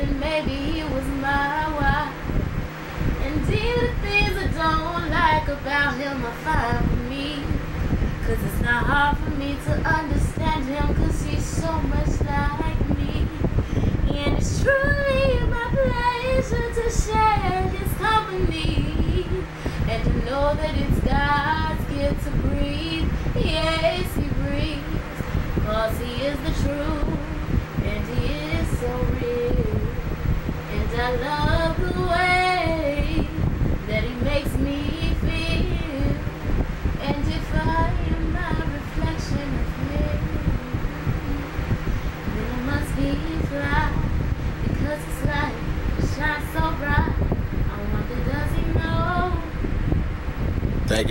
then maybe he was my wife. And even the things I don't like about him are fine for me. Cause it's not hard for me to understand him, cause he's so much like me. And it's truly my pleasure to share his company, and to know that it's God's gift to breathe. Yes, he breathes, cause he is the truth, and he is so real. And I love the way that he makes me feel. And if I am my reflection of him, then I must be fly, because his light shines so bright. I wonder, does he know? Thank you.